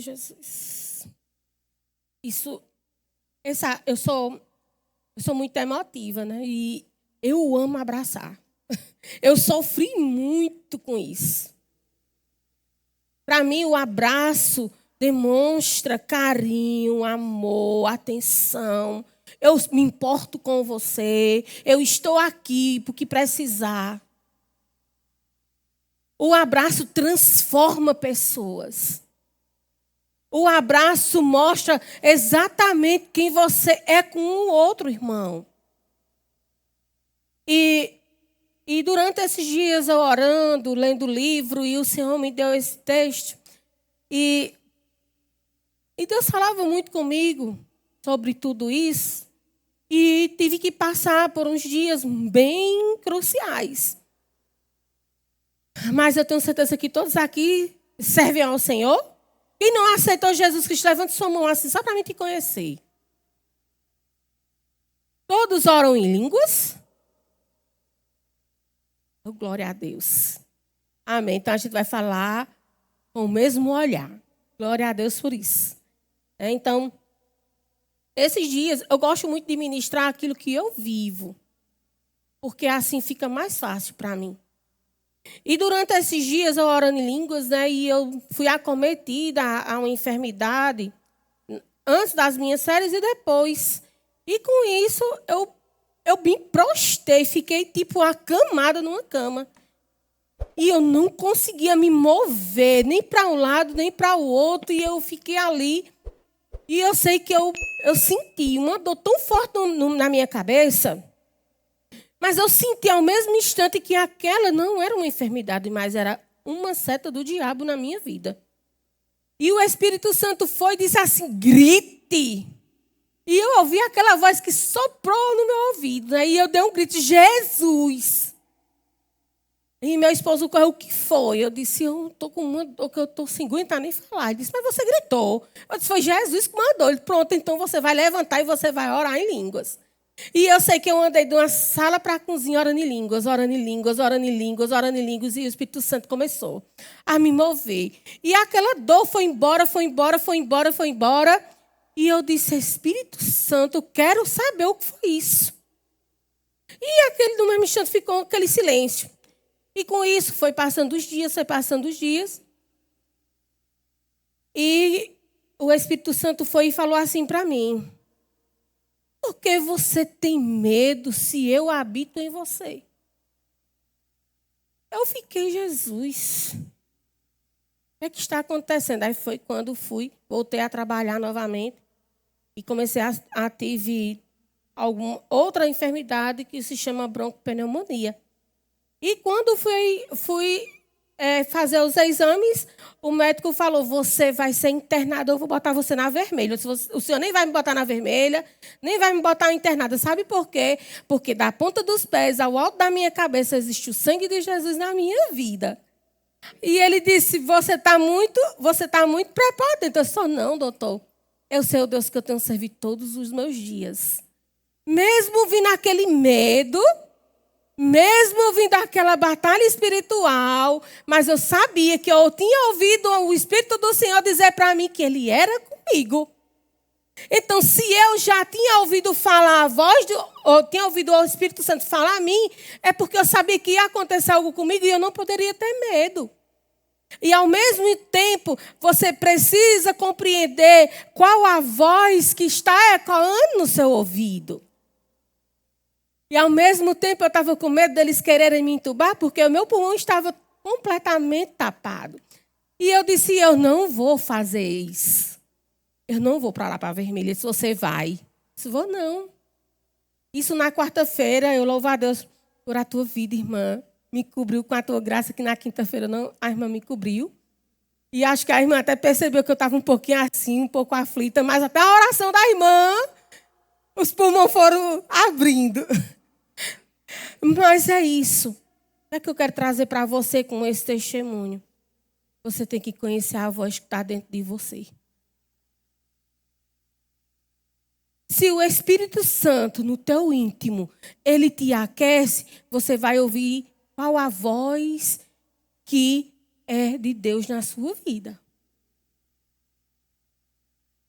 Jesus. Eu sou muito emotiva, né? E eu amo abraçar. Eu sofri muito com isso. Para mim, o abraço demonstra carinho, amor, atenção. Eu me importo com você. Eu estou aqui porque precisar. O abraço transforma pessoas. O abraço mostra exatamente quem você é com o outro irmão. E durante esses dias eu orando, lendo o livro, e o Senhor me deu esse texto. E Deus falava muito comigo sobre tudo isso. E tive que passar por uns dias bem cruciais. Mas eu tenho certeza que todos aqui servem ao Senhor. Quem não aceitou Jesus Cristo, levante sua mão assim, só para mim te conhecer. Todos oram em línguas? Oh, glória a Deus. Amém. Então a gente vai falar com o mesmo olhar. Glória a Deus por isso. Então, esses dias eu gosto muito de ministrar aquilo que eu vivo. Porque assim fica mais fácil para mim. E durante esses dias eu orando em línguas, né, e eu fui acometida a uma enfermidade antes das minhas férias e depois. E com isso eu me prostei, fiquei tipo acamada numa cama. E eu não conseguia me mover, nem para um lado, nem para o outro. E eu fiquei ali. E eu sei que eu senti uma dor tão forte na minha cabeça. Mas eu senti ao mesmo instante que aquela não era uma enfermidade, mas era uma seta do diabo na minha vida. E o Espírito Santo foi e disse assim, grite. E eu ouvi aquela voz que soprou no meu ouvido. Né? E eu dei um grito, Jesus. E meu esposo correu, o que foi? Eu disse, eu estou com uma dor que eu estou sem aguentar nem falar. Ele disse, mas você gritou. Eu disse, foi Jesus que mandou. Ele, pronto, então você vai levantar e você vai orar em línguas. E eu sei que eu andei de uma sala para a cozinha orando em línguas, orando em línguas, orando em línguas, orando em línguas. E o Espírito Santo começou a me mover. E aquela dor foi embora, foi embora, foi embora, foi embora. E eu disse, Espírito Santo, eu quero saber o que foi isso. E aquele no mesmo instante ficou aquele silêncio. E com isso foi passando os dias, foi passando os dias. E o Espírito Santo foi e falou assim para mim. Por que você tem medo se eu habito em você? Eu fiquei, Jesus. O que está acontecendo? Aí foi quando voltei a trabalhar novamente e comecei a ter alguma outra enfermidade que se chama broncopneumonia. E quando fui fazer os exames, o médico falou, você vai ser internado, eu vou botar você na vermelha. O senhor nem vai me botar na vermelha, nem vai me botar internada. Sabe por quê? Porque da ponta dos pés ao alto da minha cabeça existe o sangue de Jesus na minha vida. E ele disse, você está muito prepotente. Eu disse, não, doutor. Eu sei o Deus que eu tenho servido todos os meus dias. Mesmo vindo aquele medo, mesmo vindo aquela batalha espiritual, mas eu sabia que eu tinha ouvido o Espírito do Senhor dizer para mim que Ele era comigo. Então, se eu já tinha ouvido falar a voz, ou tinha ouvido o Espírito Santo falar a mim, é porque eu sabia que ia acontecer algo comigo e eu não poderia ter medo. E, ao mesmo tempo, você precisa compreender qual a voz que está ecoando no seu ouvido. E, ao mesmo tempo, eu estava com medo deles quererem me entubar, porque o meu pulmão estava completamente tapado. E eu disse, eu não vou fazer isso. Eu não vou para lá, para a vermelha. Se você vai. Eu disse, vou não. Isso na quarta-feira, eu louvo a Deus por a tua vida, irmã. Me cobriu com a tua graça, que na quinta-feira a irmã me cobriu. E acho que a irmã até percebeu que eu estava um pouquinho assim, um pouco aflita, mas até a oração da irmã, os pulmões foram abrindo. Mas é isso. É que eu quero trazer para você com esse testemunho. Você tem que conhecer a voz que está dentro de você. Se o Espírito Santo, no teu íntimo, ele te aquece, você vai ouvir qual a voz que é de Deus na sua vida.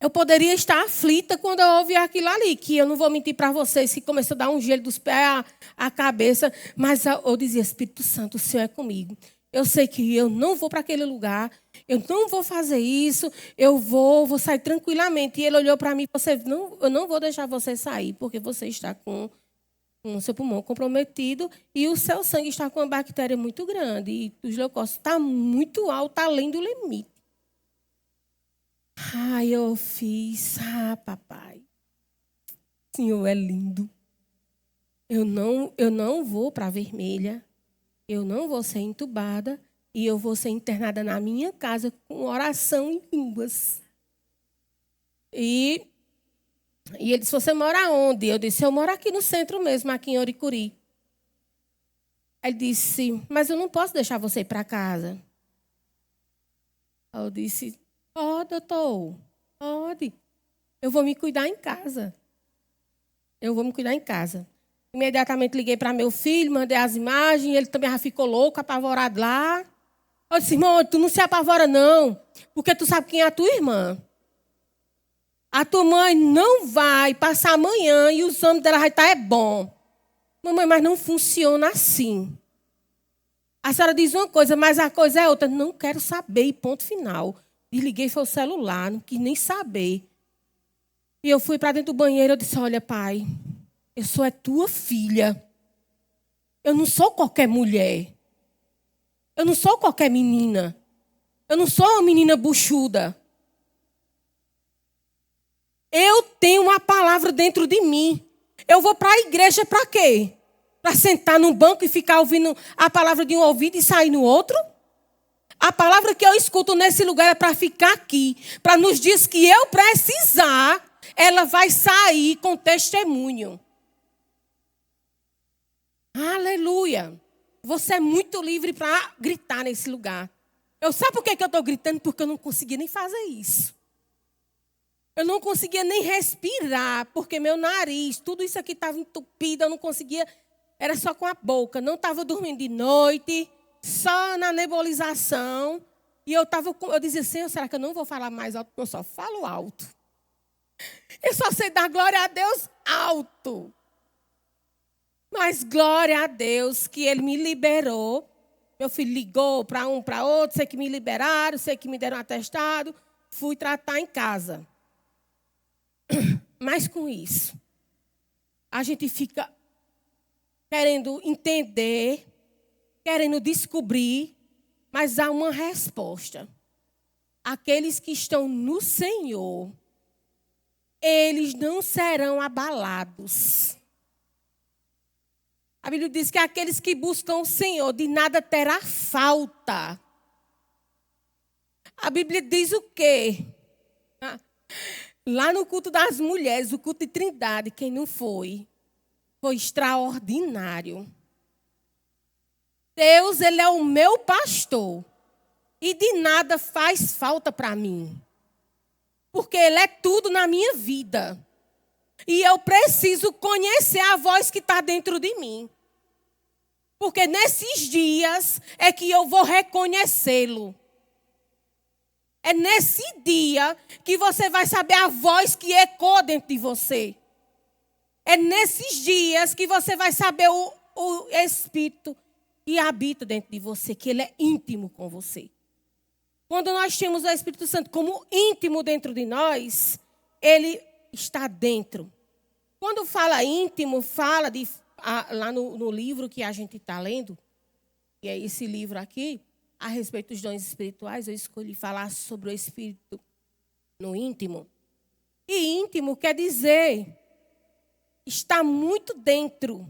Eu poderia estar aflita quando eu ouvi aquilo ali, que eu não vou mentir para vocês, que começou a dar um gelo dos pés à cabeça, mas eu dizia, Espírito Santo, o Senhor é comigo. Eu sei que eu não vou para aquele lugar, eu não vou fazer isso, eu vou sair tranquilamente. E ele olhou para mim e disse, eu não vou deixar você sair, porque você está com o seu pulmão comprometido e o seu sangue está com uma bactéria muito grande. E os leucócitos estão muito alto, além do limite. Ai, eu fiz, papai, o Senhor é lindo. Eu não vou para a vermelha, eu não vou ser entubada e eu vou ser internada na minha casa com oração em línguas. E ele disse, você mora onde? Eu disse, eu moro aqui no centro mesmo, aqui em Oricuri. Ele disse, mas eu não posso deixar você ir para casa. Eu disse, pode, doutor, pode. Eu vou me cuidar em casa. Eu vou me cuidar em casa. Imediatamente liguei para meu filho, mandei as imagens, ele também já ficou louco, apavorado lá. Eu disse, irmão, tu não se apavora não, porque tu sabe quem é a tua irmã. A tua mãe não vai passar amanhã e o exame dela vai estar bom. Mamãe, mas não funciona assim. A senhora diz uma coisa, mas a coisa é outra. Não quero saber, e ponto final. Desliguei foi o celular, não quis nem saber. E eu fui para dentro do banheiro, eu disse, olha, pai, eu sou a tua filha. Eu não sou qualquer mulher. Eu não sou qualquer menina. Eu não sou uma menina buchuda. Eu tenho uma palavra dentro de mim. Eu vou para a igreja para quê? Para sentar num banco e ficar ouvindo a palavra de um ouvido e sair no outro? A palavra que eu escuto nesse lugar é para ficar aqui. Para nos dias que eu precisar, ela vai sair com testemunho. Aleluia. Você é muito livre para gritar nesse lugar. Sabe por que eu estou gritando? Porque eu não conseguia nem fazer isso. Eu não conseguia nem respirar, porque meu nariz, tudo isso aqui estava entupido, eu não conseguia, era só com a boca. Não estava dormindo de noite, só na nebulização. E eu dizia, Senhor, será que eu não vou falar mais alto? Porque eu só falo alto. Eu só sei dar glória a Deus alto. Mas glória a Deus que Ele me liberou. Meu filho ligou para um, para outro, sei que me liberaram, sei que me deram um atestado. Fui tratar em casa. Mas com isso, a gente fica querendo entender, querendo descobrir, mas há uma resposta. Aqueles que estão no Senhor, eles não serão abalados. A Bíblia diz que aqueles que buscam o Senhor, de nada terá falta. A Bíblia diz o quê? Lá no culto das mulheres, o culto de Trindade, quem não foi extraordinário. Deus, Ele é o meu pastor. E de nada faz falta para mim. Porque Ele é tudo na minha vida. E eu preciso conhecer a voz que está dentro de mim. Porque nesses dias é que eu vou reconhecê-lo. É nesse dia que você vai saber a voz que ecoa dentro de você. É nesses dias que você vai saber o Espírito que habita dentro de você, que Ele é íntimo com você. Quando nós temos o Espírito Santo como íntimo dentro de nós, Ele está dentro. Quando fala íntimo, fala lá no livro que a gente está lendo, que é esse livro aqui, a respeito dos dons espirituais, eu escolhi falar sobre o Espírito no íntimo. E íntimo quer dizer está muito dentro,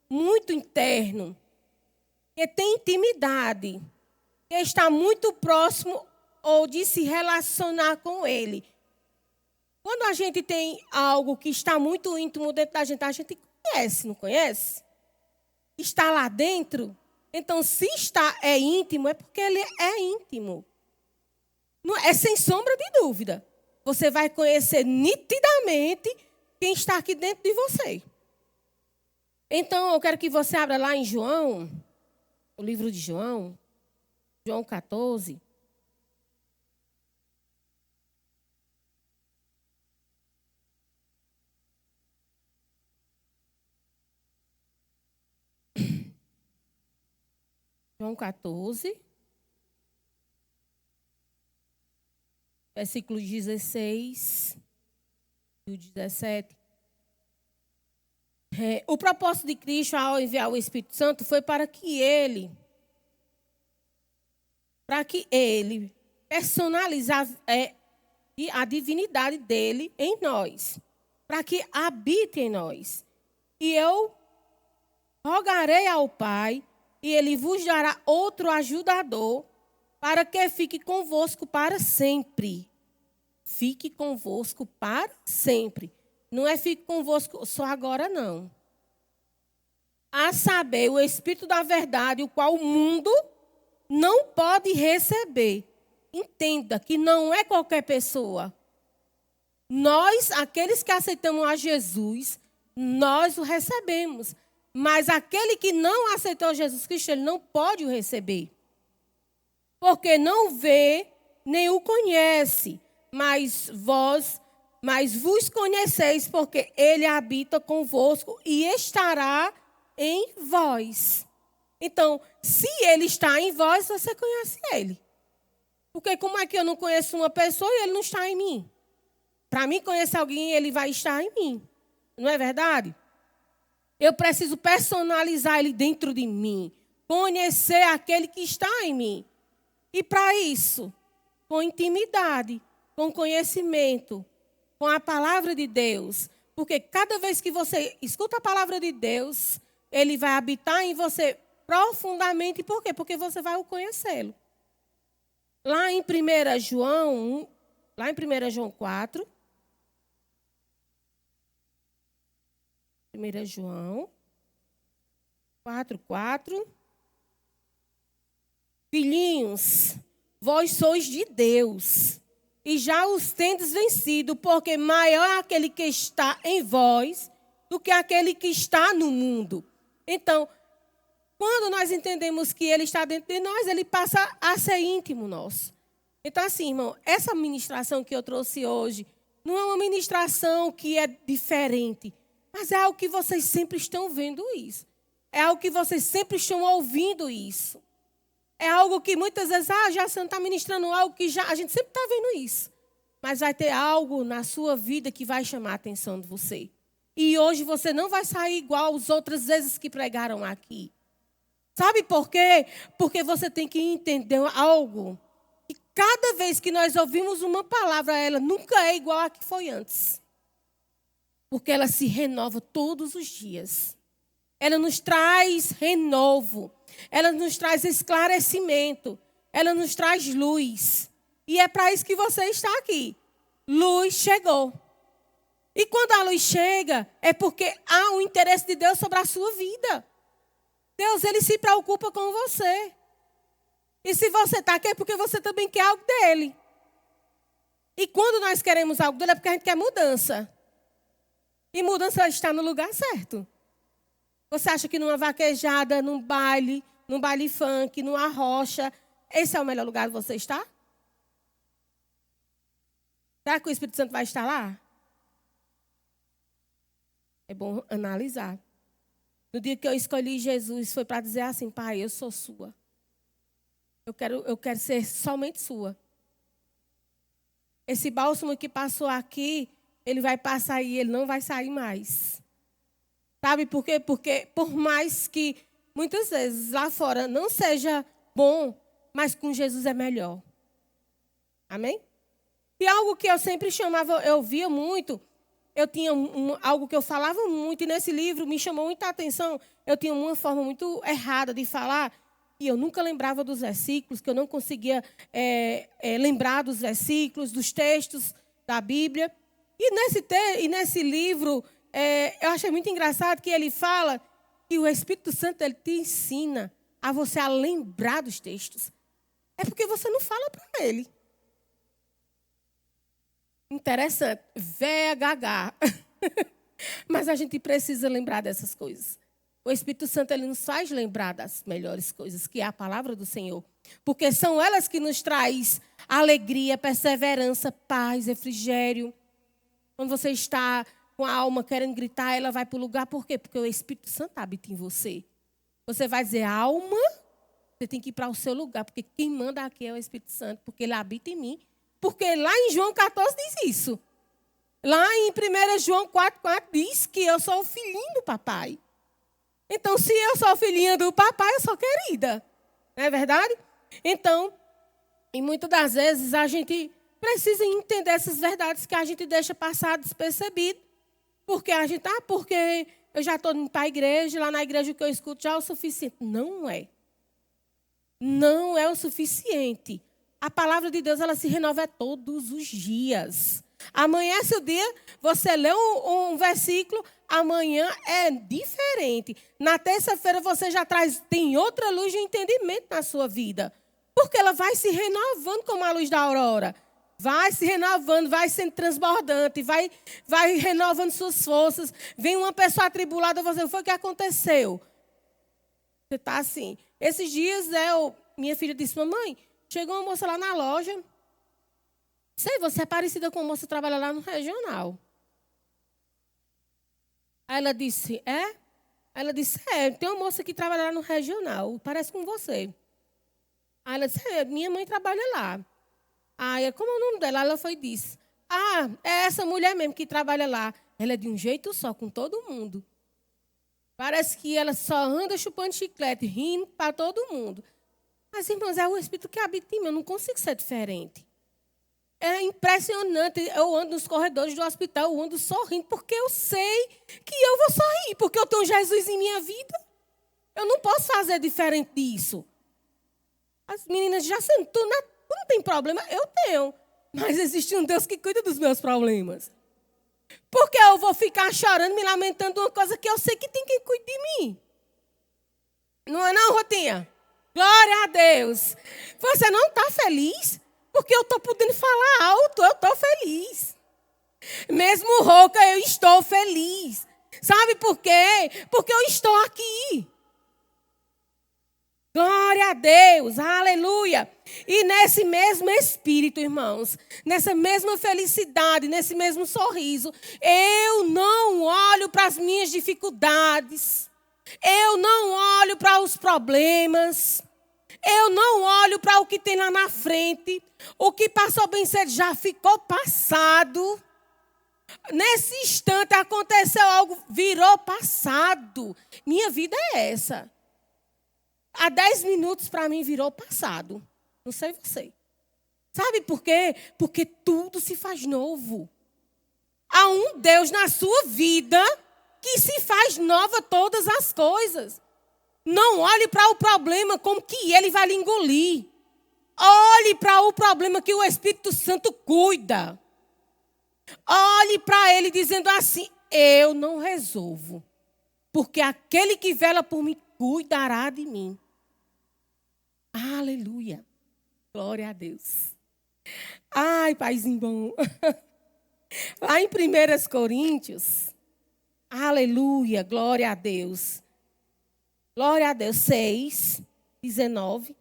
muito interno, que tem intimidade, que está muito próximo ou de se relacionar com Ele. Quando a gente tem algo que está muito íntimo dentro da gente, a gente conhece, não conhece? Está lá dentro. Então, se é íntimo, é porque ele é íntimo. Não, é sem sombra de dúvida. Você vai conhecer nitidamente quem está aqui dentro de você. Então, eu quero que você abra lá em João, o livro de João, João 14. João 14, versículos 16 e 17. O propósito de Cristo ao enviar o Espírito Santo foi para que ele personalizasse a divindade dele em nós, para que habite em nós. E eu rogarei ao Pai, e ele vos dará outro ajudador, para que fique convosco para sempre. Fique convosco para sempre. Não é fique convosco só agora, não. A saber, o Espírito da verdade, o qual o mundo não pode receber. Entenda que não é qualquer pessoa. Nós, aqueles que aceitamos a Jesus, nós o recebemos. Mas aquele que não aceitou Jesus Cristo, ele não pode o receber. Porque não vê, nem o conhece. Mas vos conheceis, porque ele habita convosco e estará em vós. Então, se ele está em vós, você conhece ele. Porque como é que eu não conheço uma pessoa e ele não está em mim? Para mim conhecer alguém, ele vai estar em mim. Não é verdade? Eu preciso personalizar ele dentro de mim. Conhecer aquele que está em mim. E para isso, com intimidade, com conhecimento, com a palavra de Deus. Porque cada vez que você escuta a palavra de Deus, ele vai habitar em você profundamente. Por quê? Porque você vai o conhecê-lo. Lá em 1 João 4. 1 João 4:4. Filhinhos, vós sois de Deus, e já os tendes vencido, porque maior é aquele que está em vós do que aquele que está no mundo. Então, quando nós entendemos que ele está dentro de nós, ele passa a ser íntimo nosso. Então, assim, irmão, essa ministração que eu trouxe hoje não é uma ministração que é diferente, mas é algo que vocês sempre estão vendo isso. É algo que vocês sempre estão ouvindo isso. É algo que muitas vezes, já você não está ministrando algo que já a gente sempre está vendo isso. Mas vai ter algo na sua vida que vai chamar a atenção de você. E hoje você não vai sair igual as outras vezes que pregaram aqui. Sabe por quê? Porque você tem que entender algo. E cada vez que nós ouvimos uma palavra, ela nunca é igual a que foi antes. Porque ela se renova todos os dias. Ela nos traz renovo. Ela nos traz esclarecimento. Ela nos traz luz. E é para isso que você está aqui. Luz chegou. E quando a luz chega, é porque há um interesse de Deus sobre a sua vida. Deus, ele se preocupa com você. E se você está aqui, é porque você também quer algo dele. E quando nós queremos algo dele, é porque a gente quer mudança. E mudança está no lugar certo. Você acha que numa vaquejada, num baile funk, numa rocha, esse é o melhor lugar que você está? Será que o Espírito Santo vai estar lá? É bom analisar. No dia que eu escolhi Jesus, foi para dizer assim, Pai, eu sou sua. Eu quero ser somente sua. Esse bálsamo que passou aqui, ele vai passar e ele não vai sair mais. Sabe por quê? Porque por mais que muitas vezes lá fora não seja bom, mas com Jesus é melhor. Amém? E algo que eu sempre chamava, eu via muito, eu tinha algo que eu falava muito, e nesse livro me chamou muita atenção. Eu tinha uma forma muito errada de falar, e eu nunca lembrava dos versículos, que eu não conseguia lembrar dos versículos, dos textos da Bíblia. E nesse livro, eu achei muito engraçado que ele fala que o Espírito Santo ele te ensina a você a lembrar dos textos. É porque você não fala para ele. Interessante. VHH. Mas a gente precisa lembrar dessas coisas. O Espírito Santo ele nos faz lembrar das melhores coisas, que é a palavra do Senhor. Porque são elas que nos traz alegria, perseverança, paz, refrigério. Quando você está com a alma querendo gritar, ela vai para o lugar. Por quê? Porque o Espírito Santo habita em você. Você vai dizer alma, Você tem que ir para o seu lugar, porque quem manda aqui é o Espírito Santo, porque ele habita em mim. Porque lá em João 14 diz isso. Lá em 1 João 4,4 diz que eu sou o filhinho do papai. Então, se eu sou filhinha do papai, eu sou querida. Não é verdade? Então, e muitas das vezes a gente precisa entender essas verdades que a gente deixa passar despercebido. Porque a gente, porque eu já estou indo para a igreja, lá na igreja o que eu escuto já é o suficiente. Não é. Não é o suficiente. A palavra de Deus, ela se renova todos os dias. Amanhece o dia, você lê um versículo, amanhã é diferente. Na terça-feira você já tem outra luz de entendimento na sua vida. Porque ela vai se renovando como a luz da aurora. Vai se renovando, vai sendo transbordante, vai renovando suas forças. Vem uma pessoa atribulada, você, foi o que aconteceu? Você está assim. Esses dias, minha filha disse, mamãe, chegou uma moça lá na loja. Sei, você é parecida com uma moça que trabalha lá no regional. Aí ela disse, é? Aí ela disse, tem uma moça que trabalha lá no regional, parece com você. Aí ela disse, minha mãe trabalha lá. Aí, como é o nome dela? Ela foi e disse, é essa mulher mesmo que trabalha lá. Ela é de um jeito só, com todo mundo. Parece que ela só anda chupando chiclete, rindo para todo mundo. Mas, irmãos, é o Espírito que habita em mim, eu não consigo ser diferente. É impressionante, eu ando nos corredores do hospital, eu ando sorrindo, porque eu sei que eu vou sorrir, porque eu tenho Jesus em minha vida. Eu não posso fazer diferente disso. As meninas já sentam, tu não tem problema? Eu tenho. Mas existe um Deus que cuida dos meus problemas. Porque eu vou ficar chorando, me lamentando uma coisa que eu sei que tem quem cuide de mim. Não é não, Rotinha? Glória a Deus. Você não está feliz? Porque eu estou podendo falar alto, eu estou feliz. Mesmo rouca, eu estou feliz. Sabe por quê? Porque eu estou aqui. Glória a Deus, aleluia. E nesse mesmo espírito, irmãos, nessa mesma felicidade, nesse mesmo sorriso, eu não olho para as minhas dificuldades. Eu não olho para os problemas. Eu não olho para o que tem lá na frente. O que passou bem cedo já ficou passado. Nesse instante aconteceu algo, virou passado. Minha vida é essa. Há 10 minutos para mim virou passado. Não sei você. Sabe por quê? Porque tudo se faz novo. Há um Deus na sua vida que se faz nova todas as coisas. Não olhe para o problema como que ele vai lhe engolir. Olhe para o problema que o Espírito Santo cuida. Olhe para ele dizendo assim, eu não resolvo. Porque aquele que vela por mim cuidará de mim. Aleluia. Glória a Deus. Ai, paizinho bom. Lá em 1 Coríntios, aleluia, glória a Deus. Glória a Deus, 6, 19.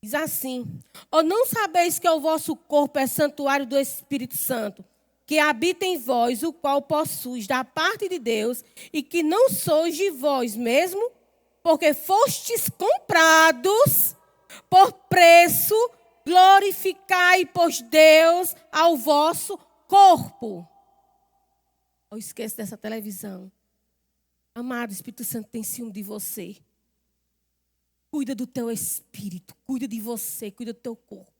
Diz assim, ou não sabeis que o vosso corpo é santuário do Espírito Santo, que habita em vós, o qual possuis da parte de Deus, e que não sois de vós mesmo, porque fostes comprados por preço, glorificai, pois Deus, ao vosso corpo. Eu esqueço dessa televisão. Amado, o Espírito Santo tem ciúme de você. Cuida do teu espírito, cuida de você, cuida do teu corpo.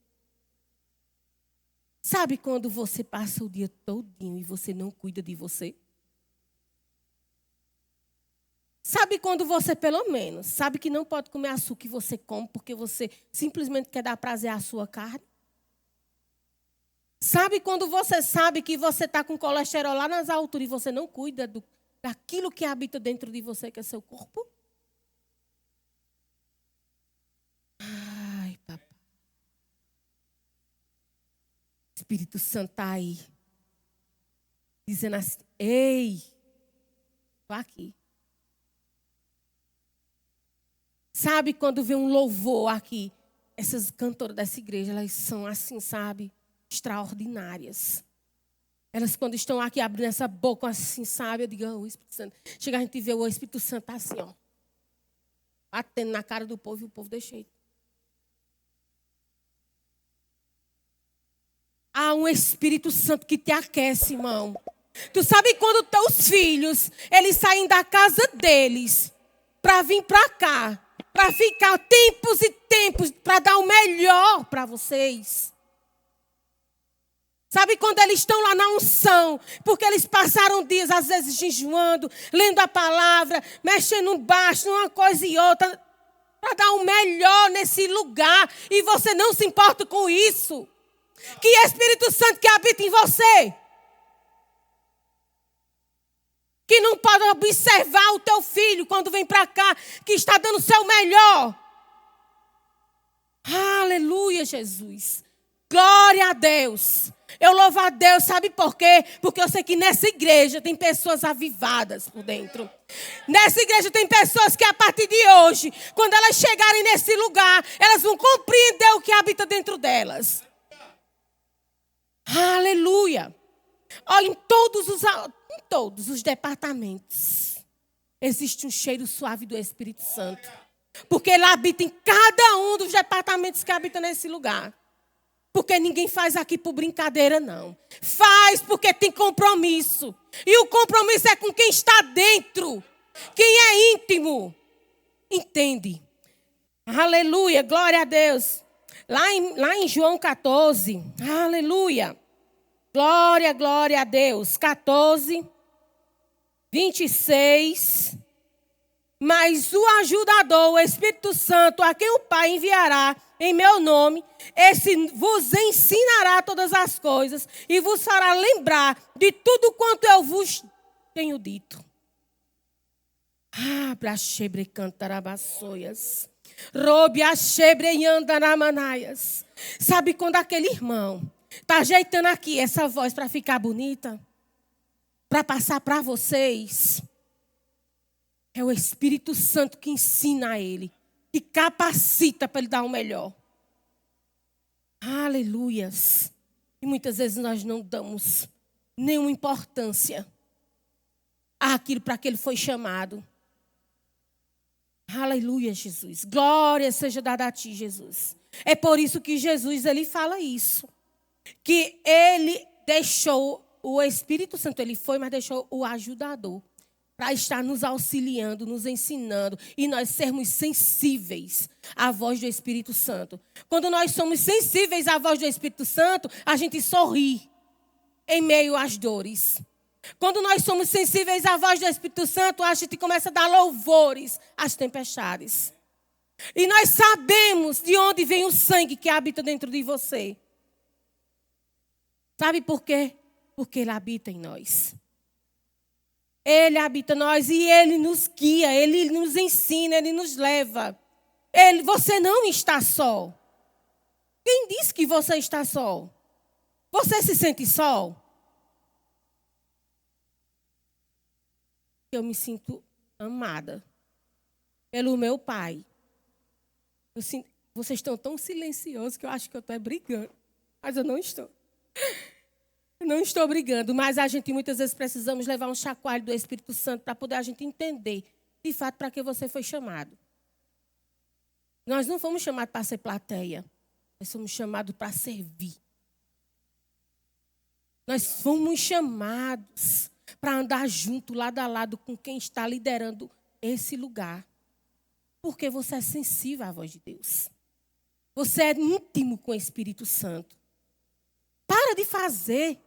Sabe quando você passa o dia todinho e você não cuida de você? Sabe quando você, pelo menos, sabe que não pode comer açúcar e você come porque você simplesmente quer dar prazer à sua carne? Sabe quando você sabe que você está com colesterol lá nas alturas e você não cuida daquilo que habita dentro de você, que é seu corpo? Ai, papai. O Espírito Santo está aí. Dizendo assim, ei, estou aqui. Sabe quando vem um louvor aqui? Essas cantoras dessa igreja, elas são assim, sabe? Extraordinárias. Elas quando estão aqui abrindo essa boca assim, sabe? Eu digo, o Espírito Santo. Chega a gente ver o Espírito Santo assim, ó. batendo na cara do povo e o povo deixa ir. Há um Espírito Santo que te aquece, irmão. Tu sabe quando teus filhos, eles saem da casa deles para vir para cá, para ficar tempos e tempos, para dar o melhor para vocês. Sabe quando eles estão lá na unção, porque eles passaram dias, às vezes, jejuando, lendo a palavra, mexendo baixo, numa coisa e outra, para dar o melhor nesse lugar, e você não se importa com isso. Que Espírito Santo que habita em você, que não pode observar o teu filho quando vem para cá, que está dando o seu melhor. Aleluia, Jesus. Glória a Deus. Eu louvo a Deus, sabe por quê? Porque eu sei que nessa igreja tem pessoas avivadas por dentro. Nessa igreja tem pessoas que a partir de hoje, quando elas chegarem nesse lugar, elas vão compreender o que habita dentro delas. Aleluia. Olha, em todos os departamentos existe um cheiro suave do Espírito Santo. Porque ele habita em cada um dos departamentos que habita nesse lugar. Porque ninguém faz aqui por brincadeira, não. Faz porque tem compromisso. E o compromisso é com quem está dentro. Quem é íntimo. Entende? Aleluia, glória a Deus. Lá em João 14, aleluia. Glória a Deus. 14, 26. Mas o ajudador, o Espírito Santo, a quem o Pai enviará em meu nome, esse vos ensinará todas as coisas e vos fará lembrar de tudo quanto eu vos tenho dito. Brachebre cantarabaçoias. Roube a chebre e andaramanaias. Sabe quando aquele irmão está ajeitando aqui essa voz para ficar bonita? Para passar para vocês? É o Espírito Santo que ensina a ele, que capacita para ele dar o melhor. Aleluias. E muitas vezes nós não damos nenhuma importância àquilo para que ele foi chamado. Aleluia, Jesus. Glória seja dada a ti, Jesus. É por isso que Jesus, ele fala isso. Que ele deixou o Espírito Santo, ele foi, mas deixou o ajudador. Para estar nos auxiliando, nos ensinando. E nós sermos sensíveis à voz do Espírito Santo. Quando nós somos sensíveis à voz do Espírito Santo, a gente sorri em meio às dores. Quando nós somos sensíveis à voz do Espírito Santo, a gente começa a dar louvores às tempestades. E nós sabemos de onde vem o sangue que habita dentro de você. Sabe por quê? Porque ele habita em nós. Ele habita em nós e ele nos guia, ele nos ensina, ele nos leva. Você não está só. Quem disse que você está só? Você se sente só? Eu me sinto amada pelo meu pai. Vocês estão tão silenciosos que eu acho que eu estou brigando. Mas eu não estou. Não estou brigando, mas a gente muitas vezes precisamos levar um chacoalho do Espírito Santo para poder a gente entender, de fato, para que você foi chamado. Nós não fomos chamados para ser plateia, nós fomos chamados para servir. Nós fomos chamados para andar junto, lado a lado, com quem está liderando esse lugar. Porque você é sensível à voz de Deus. Você é íntimo com o Espírito Santo. Para de fazer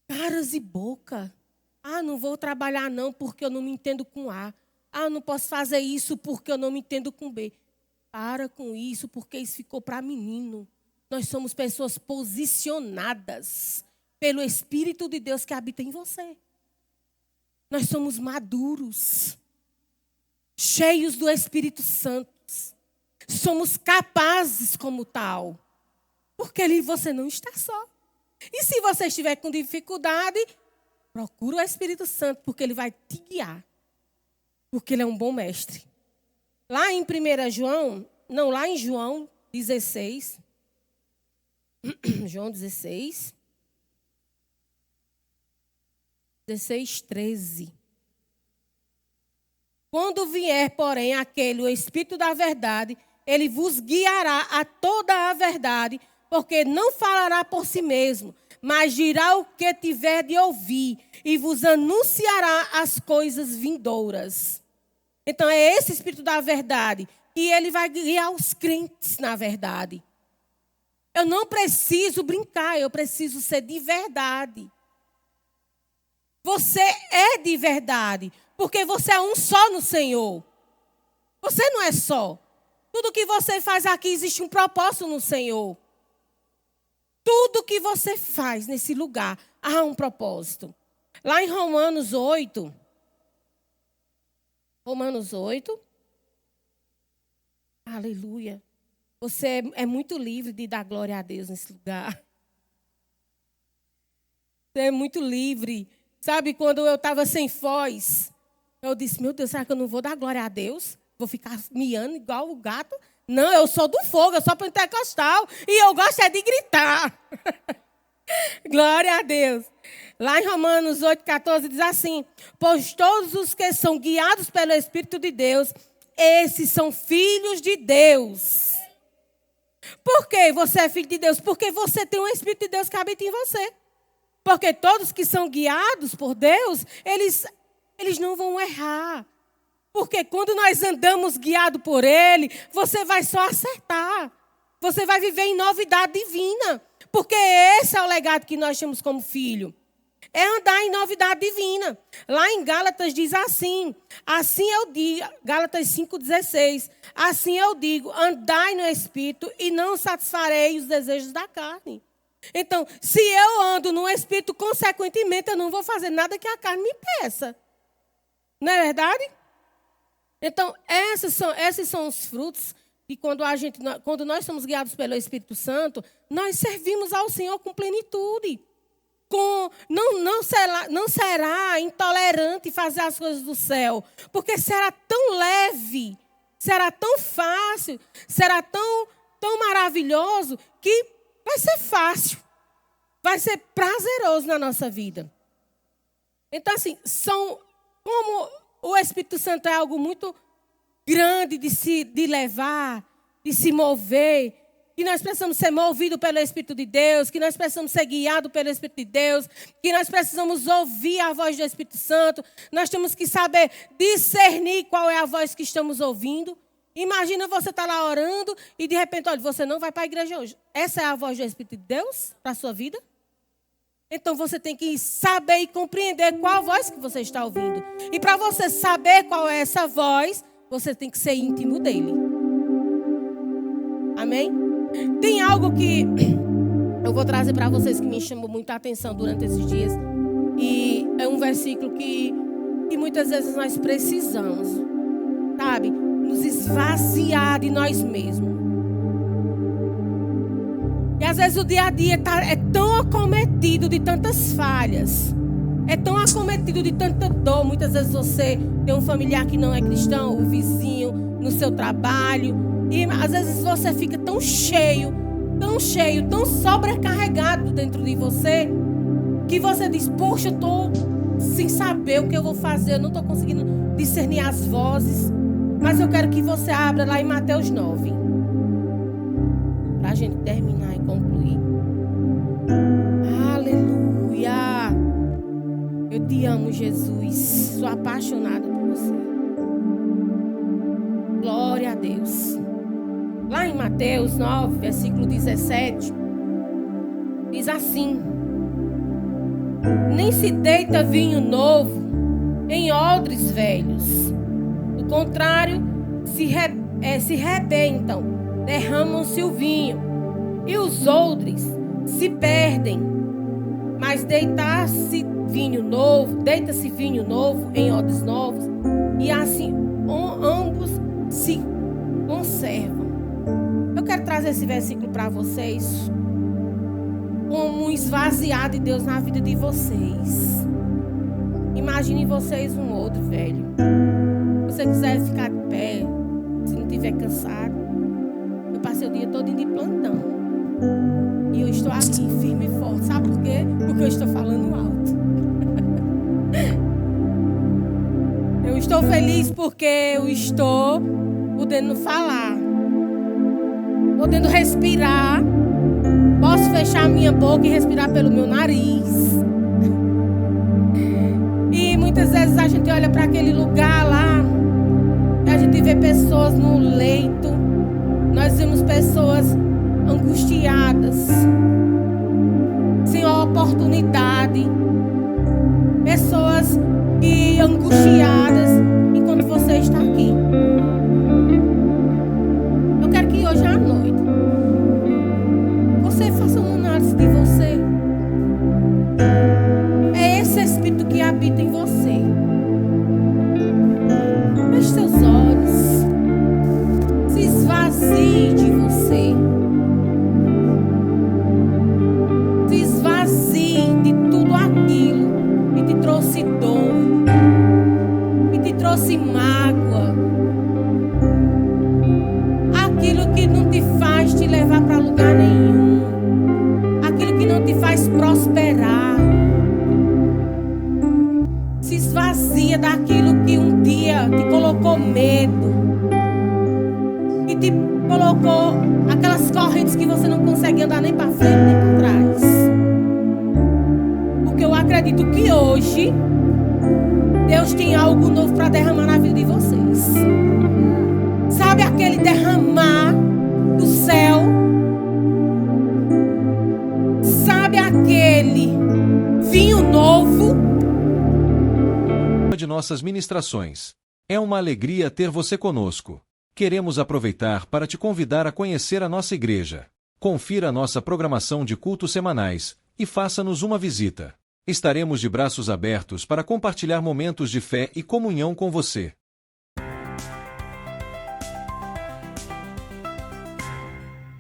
caras e boca. Não vou trabalhar não porque eu não me entendo com A. Não posso fazer isso porque eu não me entendo com B. Para com isso porque isso ficou para menino. Nós somos pessoas posicionadas pelo Espírito de Deus que habita em você. Nós somos maduros, cheios do Espírito Santo. Somos capazes como tal. Porque você não está só. E se você estiver com dificuldade, procura o Espírito Santo, porque ele vai te guiar. Porque ele é um bom mestre. Lá em João 16. João 16. 16, 13. Quando vier, porém, aquele, o Espírito da verdade, ele vos guiará a toda a verdade, porque não falará por si mesmo, mas dirá o que tiver de ouvir e vos anunciará as coisas vindouras. Então, é esse Espírito da verdade que ele vai guiar os crentes na verdade. Eu não preciso brincar, eu preciso ser de verdade. Você é de verdade, porque você é um só no Senhor. Você não é só. Tudo que você faz aqui existe um propósito no Senhor. Tudo que você faz nesse lugar há um propósito. Lá em Romanos 8. Aleluia. Você é muito livre de dar glória a Deus nesse lugar. Você é muito livre. Sabe, quando eu estava sem voz, eu disse, meu Deus, será que eu não vou dar glória a Deus? Vou ficar miando igual o gato? Não, eu sou do fogo, eu sou pentecostal. E eu gosto é de gritar. Glória a Deus. Lá em Romanos 8,14 diz assim, pois todos os que são guiados pelo Espírito de Deus, esses são filhos de Deus. Por que você é filho de Deus? Porque você tem um Espírito de Deus que habita em você. Porque todos que são guiados por Deus, eles não vão errar. Porque quando nós andamos guiados por Ele, você vai só acertar. Você vai viver em novidade divina. Porque esse é o legado que nós temos como filho. É andar em novidade divina. Lá em Gálatas diz assim eu digo, Gálatas 5,16, assim eu digo, andai no Espírito e não satisfarei os desejos da carne. Então, se eu ando no Espírito, consequentemente, eu não vou fazer nada que a carne me peça. Não é verdade? Então, esses são os frutos que quando nós somos guiados pelo Espírito Santo, nós servimos ao Senhor com plenitude. Não será intolerante fazer as coisas do céu, porque será tão leve, será tão fácil, será tão maravilhoso que vai ser fácil, vai ser prazeroso na nossa vida. Então, assim, como o Espírito Santo é algo muito grande de levar, de se mover, que nós precisamos ser movidos pelo Espírito de Deus, que nós precisamos ser guiados pelo Espírito de Deus, que nós precisamos ouvir a voz do Espírito Santo, nós temos que saber discernir qual é a voz que estamos ouvindo. Imagina você estar lá orando e de repente, olha, você não vai para a igreja hoje. Essa é a voz do Espírito de Deus para a sua vida? Então você tem que saber e compreender qual a voz que você está ouvindo. E para você saber qual é essa voz, você tem que ser íntimo dele. Amém? Tem algo que eu vou trazer para vocês que me chamou muita atenção durante esses dias. E é um versículo que muitas vezes nós precisamos, sabe? Nos esvaziar de nós mesmos. E às vezes o dia a dia é tão acometido de tantas falhas. É tão acometido de tanta dor. Muitas vezes você tem um familiar que não é cristão, o vizinho, no seu trabalho. E às vezes você fica tão cheio, tão sobrecarregado dentro de você, que você diz, poxa, eu estou sem saber o que eu vou fazer, eu não estou conseguindo discernir as vozes. Mas eu quero que você abra lá em Mateus 9. Para a gente terminar e concluir. Aleluia! Eu te amo, Jesus. Sou apaixonada por você. Glória a Deus. Lá em Mateus 9, versículo 17, diz assim: nem se deita vinho novo em odres velhos. Do contrário, se rebentam, derramam-se o vinho, e os odres se perdem. Mas deita-se vinho novo em odres novos, e assim ambos se conservam. Eu quero trazer esse versículo para vocês como um esvaziar de Deus na vida de vocês. Imaginem vocês um odre velho. Se você quiser ficar de pé, se não estiver cansado. Eu passei o dia todo de plantão. E eu estou aqui, firme e forte. Sabe por quê? Porque eu estou falando alto. Eu estou estou feliz porque eu estou podendo falar, podendo respirar. Posso fechar minha boca e respirar pelo meu nariz. E muitas vezes a gente olha para aquele lugar lá, e a gente vê pessoas no leito. Nós vemos pessoas angustiadas, sem oportunidade. Pessoas que angustiadas enquanto você está aqui. Eu quero que hoje à noite você faça uma análise de você. É esse Espírito que habita em você. Feche seus olhos. Se esvazie de você. Se esvazie de tudo aquilo que te trouxe dor, que te trouxe mágoa. Aquilo que não te faz te levar para lugar nenhum. Aquilo que não te faz prosperar. Se esvazia daquilo que um dia te colocou medo, que te colocou aquelas correntes que você não consegue andar nem para frente nem para trás. Porque eu acredito que hoje Deus tem algo novo para derramar na vida de vocês. Sabe aquele derramar do céu? Sabe aquele vinho novo? De nossas ministrações. É uma alegria ter você conosco. Queremos aproveitar para te convidar a conhecer a nossa igreja. Confira a nossa programação de cultos semanais e faça-nos uma visita. Estaremos de braços abertos para compartilhar momentos de fé e comunhão com você.